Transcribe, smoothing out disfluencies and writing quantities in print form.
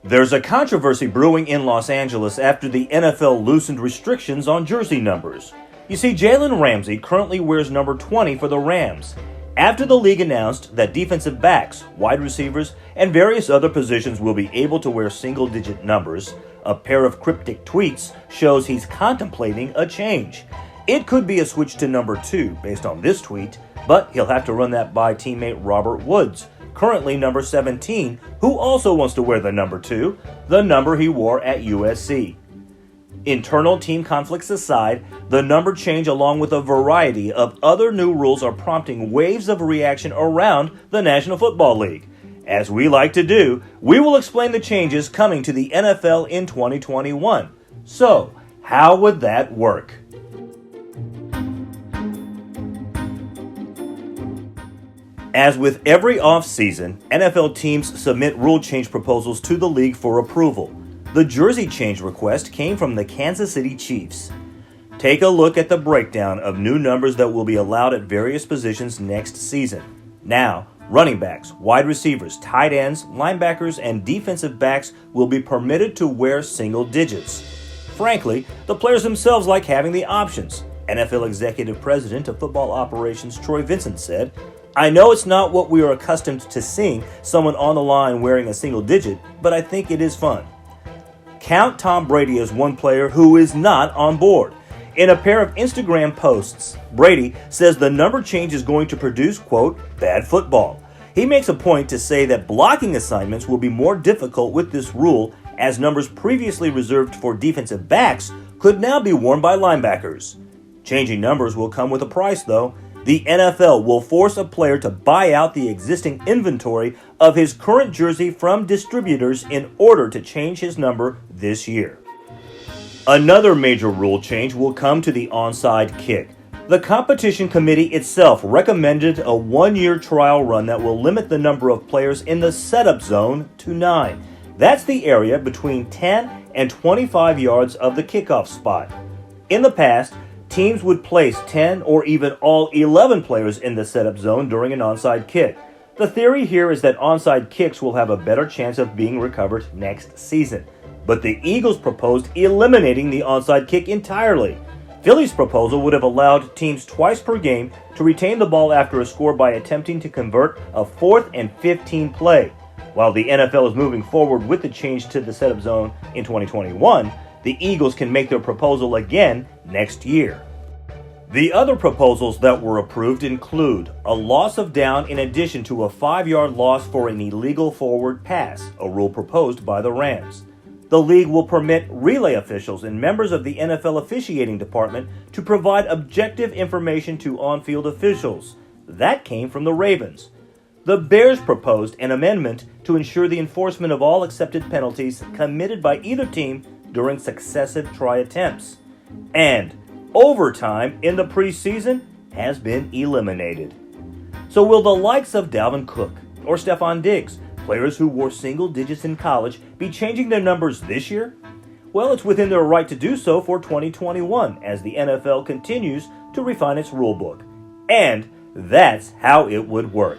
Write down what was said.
There's a controversy brewing in Los Angeles after the NFL loosened restrictions on jersey numbers. You see, Jalen Ramsey currently wears number 20 for the Rams. After the league announced that defensive backs, wide receivers, and various other positions will be able to wear single-digit numbers, a pair of cryptic tweets shows he's contemplating a change. It could be a switch to number 2 based on this tweet, but he'll have to run that by teammate Robert Woods, currently number 17, who also wants to wear the number 2, the number he wore at USC. Internal team conflicts aside, the number change along with a variety of other new rules are prompting waves of reaction around the National Football League. As we like to do, we will explain the changes coming to the NFL in 2021. So, how would that work? As with every offseason, NFL teams submit rule change proposals to the league for approval. The jersey change request came from the Kansas City Chiefs. Take a look at the breakdown of new numbers that will be allowed at various positions next season. Now, running backs, wide receivers, tight ends, linebackers, and defensive backs will be permitted to wear single digits. Frankly, the players themselves like having the options. NFL Executive President of Football Operations Troy Vincent said, "I know it's not what we are accustomed to seeing, someone on the line wearing a single digit, but I think it is fun." Count Tom Brady as one player who is not on board. In a pair of Instagram posts, Brady says the number change is going to produce, quote, bad football. He makes a point to say that blocking assignments will be more difficult with this rule, as numbers previously reserved for defensive backs could now be worn by linebackers. Changing numbers will come with a price, though. The NFL will force a player to buy out the existing inventory of his current jersey from distributors in order to change his number this year. Another major rule change will come to the onside kick. The competition committee itself recommended a 1-year trial run that will limit the number of players in the setup zone to 9. That's the area between 10 and 25 yards of the kickoff spot. In the past, teams would place 10 or even all 11 players in the setup zone during an onside kick. The theory here is that onside kicks will have a better chance of being recovered next season. But the Eagles proposed eliminating the onside kick entirely. Philly's proposal would have allowed teams twice per game to retain the ball after a score by attempting to convert a 4th and 15 play. While the NFL is moving forward with the change to the setup zone in 2021, the Eagles can make their proposal again next year. The other proposals that were approved include a loss of down in addition to a 5-yard loss for an illegal forward pass, a rule proposed by the Rams. The league will permit relay officials and members of the NFL officiating department to provide objective information to on-field officials. That came from the Ravens. The Bears proposed an amendment to ensure the enforcement of all accepted penalties committed by either team during successive try attempts. And overtime in the preseason has been eliminated. So will the likes of Dalvin Cook or Stephon Diggs, players who wore single digits in college, be changing their numbers this year? Well, it's within their right to do so for 2021 as the NFL continues to refine its rulebook. And that's how it would work.